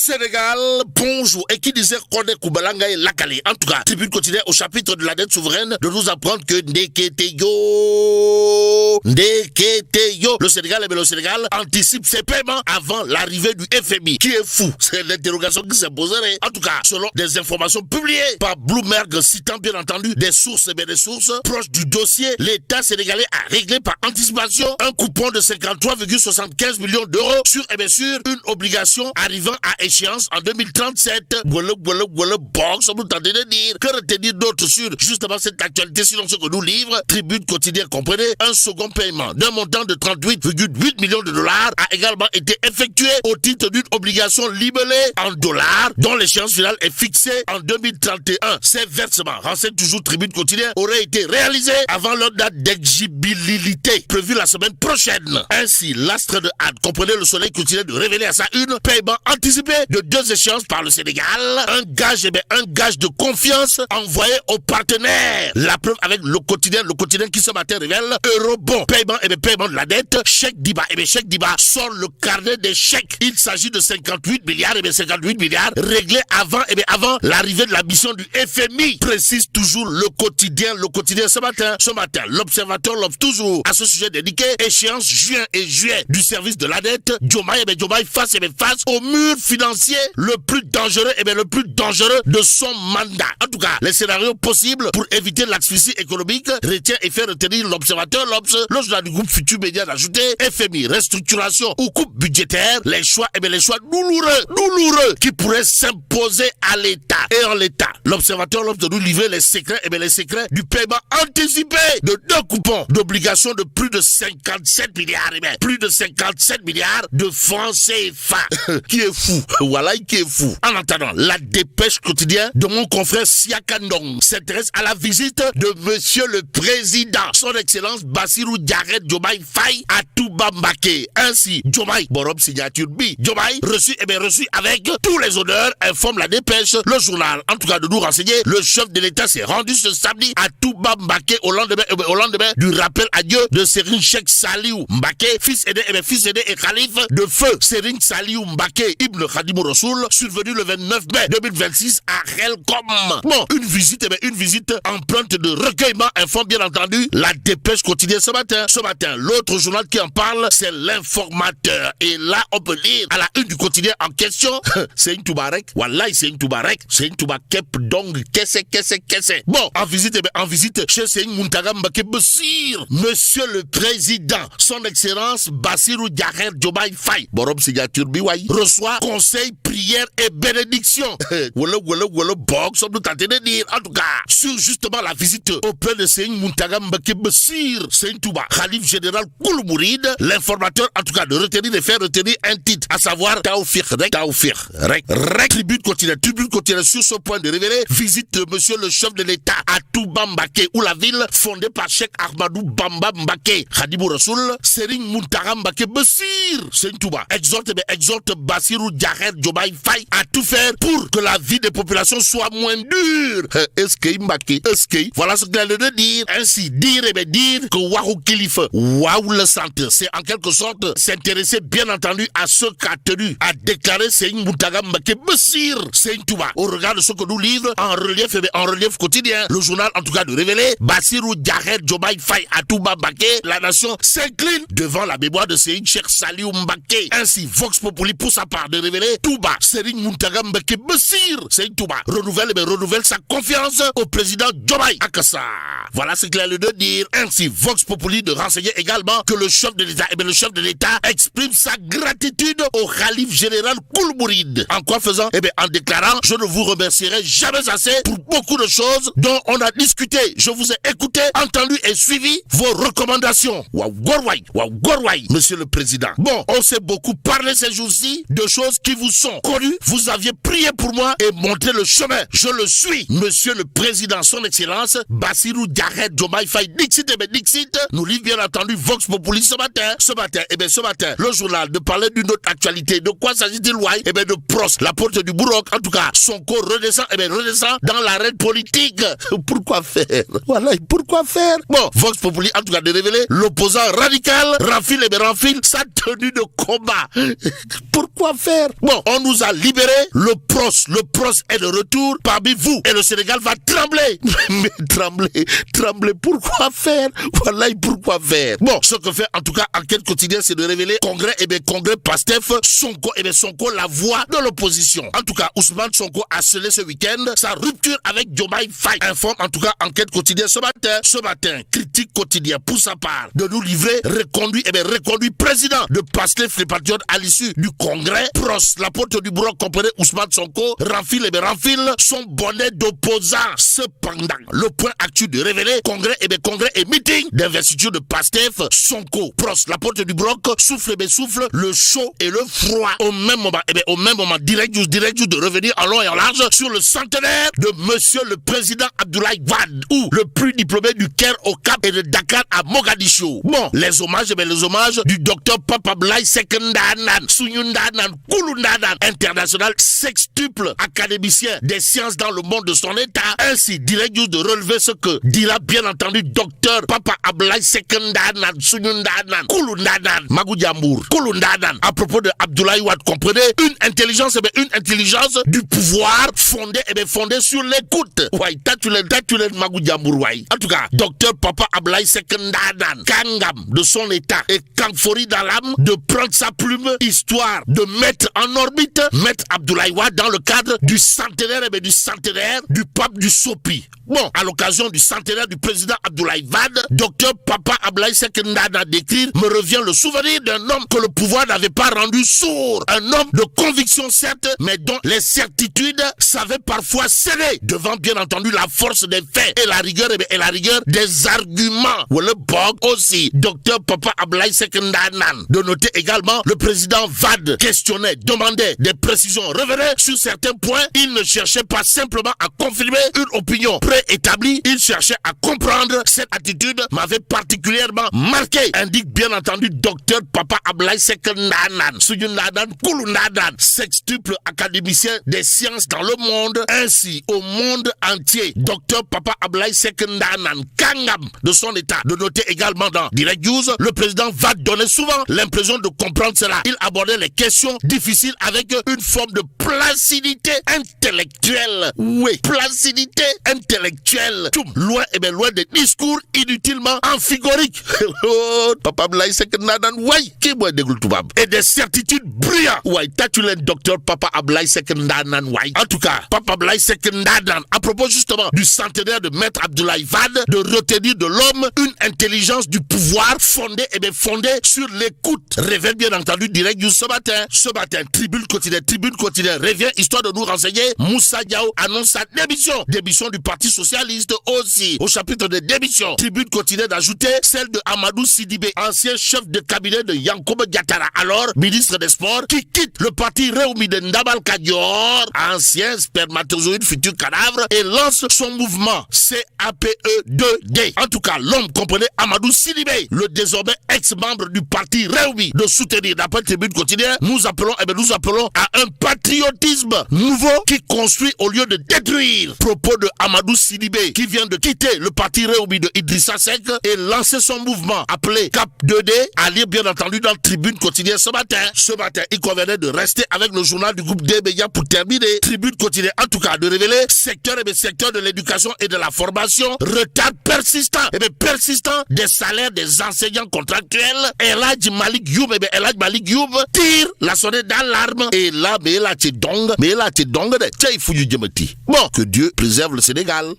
Sénégal, bonjour. Et qui disait Kone Koubalanga et Lakale. En tout cas, Tribune quotidienne au chapitre de la dette souveraine de nous apprendre que Ndeketeyo, le Sénégal anticipe ses paiements avant l'arrivée du FMI. Qui est fou? C'est l'interrogation qui s'est posée. En tout cas, selon des informations publiées par Bloomberg, citant bien entendu des sources proches du dossier, l'État sénégalais a réglé par anticipation un coupon de 53,75 millions d'euros sur une obligation arrivant à échéance en 2037. Voilà, box, on nous tente de dire. Que retenir d'autre sur justement cette actualité, sinon ce que nous livre Tribune quotidienne, comprenez, un second paiement d'un montant de 38,8 millions de dollars a également été effectué au titre d'une obligation libellée en dollars dont l'échéance finale est fixée en 2031. Ces versements, renseigne toujours Tribune quotidienne, auraient été réalisés avant leur date d'exigibilité prévue la semaine prochaine. Ainsi, l'astre de Had, comprenez, le Soleil quotidien de révéler à sa une paiement anticipé de 2 échéances par le Sénégal. Un gage de confiance envoyé aux partenaires. La preuve avec le quotidien qui ce matin révèle Eurobond, paiement de la dette, chèque d'IBA. Chèque d'IBA sort le carnet des chèques. Il s'agit de 58 milliards, 58 milliards réglés avant l'arrivée de la mission du FMI. Précise toujours le quotidien ce matin. L'Observateur l'offre toujours à ce sujet dédié, échéance juin et juillet du service de la dette. Diomaye face au mur financier le plus dangereux de son mandat. En tout cas, les scénarios possibles pour éviter l'asphyxie économique retient et fait retenir l'Observateur, le journal du groupe Futur Média d'ajouter FMI, restructuration ou coupe budgétaire, les choix douloureux qui pourraient s'imposer à l'État. Et en l'État, l'Observateur l'offre de nous livrer les secrets du paiement anticipé de 2 coupons d'obligations de plus de 57 milliards, de francs CFA. Qui est fou? Voilà, qui est fou. En attendant, la dépêche quotidienne de mon confrère Siakandong s'intéresse à la visite de Monsieur le Président, son Excellence Bassirou Diomaye Faye à Touba Mbaké. Ainsi, Diomaye, Borom signature B, Diomaye reçu avec tous les honneurs, informe la dépêche, le journal. En tout cas, de nous renseigner, le chef de l'État s'est rendu ce samedi à Touba Mbaké au lendemain du rappel à Dieu de Serigne Cheikh Saliou Mbaké, fils aîné et calife de feu Serigne Saliou Mbaké Ibn Khadimou Rassoul, survenu le 29 mai 2026 à Khelcom. Bon, une visite empreinte de recueillement, informe bien entendu la dépêche quotidienne ce matin. L'autre journal qui en parle, c'est l'Informateur. Et là, on peut lire à la une du quotidien en question, c'est une Toubarek. Wallahi, c'est une Toubarek. C'est une Toubarek dong, qu'est-ce. Bon, en visite chez Serigne Mountaga Mbaké Bassir, Monsieur le Président, son Excellence Bassirou Diomaye Faye, Borom signature biwai, reçoit conseil, prière et bénédiction. Voilà, box, on nous tente de dire, en tout cas, sur justement la visite auprès de Serigne Mountaga Mbaké Bassir, Serigne Touba, Khalif général Kouloul Mouride, l'Informateur, en tout cas, de faire retenir un titre, à savoir Tawfiq Rek. Tribune quotidienne sur ce point de révéler visite de Monsieur le chef de l'État à Touba Mbaké, où la ville fondée par Cheikh Ahmadou Bamba Mbaké, Khadimou Rassoul, Serigne Mountaga Mbaké Bassir, Serigne Touba, exhorte Bassirou Diomaye Faye à tout faire pour que la vie des populations soit moins dure. Voilà ce qu'il a de dire. Ainsi, dire que Warou Kilife, Waouh le centre, c'est en quelque sorte s'intéresser bien entendu à ce qu'a tenu à déclarer Serigne Mountaga Mbaké Bassir, Serigne Touba, au regard de ce que nous livre en relief quotidien, le journal en tout cas de révéler Bassirou Diomaye Faye à Touba Mbaké, la nation s'incline devant la mémoire de Serigne Cheikh Saliou Mbaké. Ainsi, Vox Populi pour sa part de révéler Touba, Serigne Mountaga Mbaké Bassir, Serigne Touba renouvelle sa confiance au président Diomaye Akassa. Voilà ce qu'il a le de dire. Ainsi, Vox Populi de renseigner également que le chef de l'État exprime sa gratitude au Khalif général Kouloul Mouride. En quoi faisant? En déclarant, je ne vous remercierai jamais assez pour beaucoup de choses dont on a discuté. Je vous ai écouté, entendu et suivi vos recommandations. Waouh Gorwai, Monsieur le Président. Bon, on s'est beaucoup parlé ces jours-ci de choses qui vous sont connues. Vous aviez prié pour moi et montré le chemin. Je le suis. Monsieur le Président, son Excellence, Bassirou Diomaye Faye, Dixit, nous livre bien entendu Vox Populi ce matin, le journal de parler d'une autre actualité. De quoi s'agit-il, Wai? De Pros, la porte du Bourroc, en tout cas, son corps redescend dans l'arène politique. Pourquoi faire? Voilà, pourquoi faire? Bon, Vox Populi, en tout cas, de révéler l'opposant radical, Renfil sa tenue de combat. Pourquoi faire? Bon, Bon, on nous a libéré. Le pros est de retour parmi vous. Et le Sénégal va trembler. Mais trembler, pourquoi faire? Voilà, pourquoi faire? Bon, ce que fait en tout cas Enquête quotidienne, c'est de révéler Congrès Pastef, Sonko, Sonko, la voix de l'opposition. En tout cas, Ousmane Sonko a scellé ce week-end sa rupture avec Diomaye Faye. Informe en tout cas Enquête quotidienne ce matin, Critique quotidien pour sa part de nous livrer reconduit président de Pastef les Patriotes à l'issue du Congrès. Pros, la porte du bureau comprenait Ousmane Sonko, renfile son bonnet d'opposant. Cependant, le point actuel de révéler Congrès et meeting d'investiture de Pastef, Sonko, Pros, la porte du bloc, souffle le chaud et le froid. Au même moment, direct de revenir en long et en large sur le centenaire de Monsieur le Président Abdoulaye Wade, ou le plus diplômé du Caire au Cap et de Dakar à Mogadiscio. Bon, les hommages du docteur Papa Abdoulaye Sekendanan, Sunyundanan, Kulundanan, international sextuple académicien des sciences dans le monde de son état. Ainsi, direct de relever ce que dira bien entendu docteur Papa Abdoulaye Sekendanan, Sunyundanan, Kulundanan, Magoudjambour, Kulundanan, à propos de Abdoulaye Wade, comprenez, une intelligence du pouvoir fondée sur l'écoute. Ouais, tatulen Magoudjambour, ouais. En tout cas, docteur Papa Abdoulaye Sekendanan, Kangam de son état et Kangfori dans l'âme de prendre sa plume, histoire de mettre en orbite Maître Abdoulaye Wade dans le cadre du centenaire du pape du Sopi. Bon, à l'occasion du centenaire du président Abdoulaye Wade, docteur Papa Abdoulaye Sekendanan d'écrire, me revient le souvenir d'un homme que le pouvoir n'avait pas rendu sourd. Un homme de conviction certes, mais dont les certitudes savaient parfois céder devant bien entendu la force des faits et la rigueur des arguments. Ou le bog aussi, docteur Papa Abdoulaye Sekendanan. De noter également, le président Wade questionnait, demandait des précisions, revenait sur certains points. Il ne cherchait pas simplement à confirmer une opinion préétablie, il cherchait à comprendre. Cette attitude m'avait particulièrement marqué, indique bien entendu docteur Papa Abdoulaye Sekendanan, Sunyundanan, Kulundanan, sextuple académicien des sciences dans le monde, ainsi au monde entier. Docteur Papa Abdoulaye Sekendanan, Kangam de son état. De noter également dans Direct News, le président va donner souvent l'impression de comprendre cela. Il abordait les questions difficiles avec une forme de placidité intellectuelle. Oui, placidité intellectuelle. Loin des discours inutilement amphigoriques. Papa Abdoulaye Sekendanan, ouais, qui boit des gloutubab. Et des certitudes brillantes. Ouais, tu le docteur Papa Abdoulaye Sekendanan, ouais. En tout cas, Papa Abdoulaye Sekendanan, à propos justement du centenaire de Maître Abdoulaye Wade, de retenir de l'homme une intelligence du pouvoir fondée sur l'écoute. Révèle bien entendu Direct News ce matin, Tribune quotidienne revient histoire de nous renseigner. Moussa Diaw annonce sa démission du Parti Socialiste aussi. Au chapitre de démission, Tribune quotidienne d'ajouter celle de Amadou Sidibé, ancien chef de cabinet de Yankoba Diattara, alors ministre des Sports, qui quitte le parti Rewmi de Ndabal Kadior, ancien spermatozoïde futur cadavre, et lance son mouvement CAPE2D. En tout cas, l'homme comprenait Amadou Sidibé, le désormais ex-membre du parti Rewmi, de soutenir, d'après Tribune quotidienne, nous appelons à un patriotisme nouveau qui construit au lieu de détruire. Propos de Amadou Sidibé, qui vient de quitter le parti Rewmi de Idrissa Seck et lancer son mouvement appelé CAP 2D, à lire bien entendu dans Tribune quotidienne ce matin. Il convenait de rester avec le journal du groupe des médias pour terminer. Tribune quotidienne, en tout cas, de révéler secteur de l'éducation et de la formation, retard persistant des salaires des enseignants contractuels. Eladj Malik Youm tire la sonnette d'alarme. Et là, mais là, tu dong de. Bon, que Dieu préserve le Sénégal.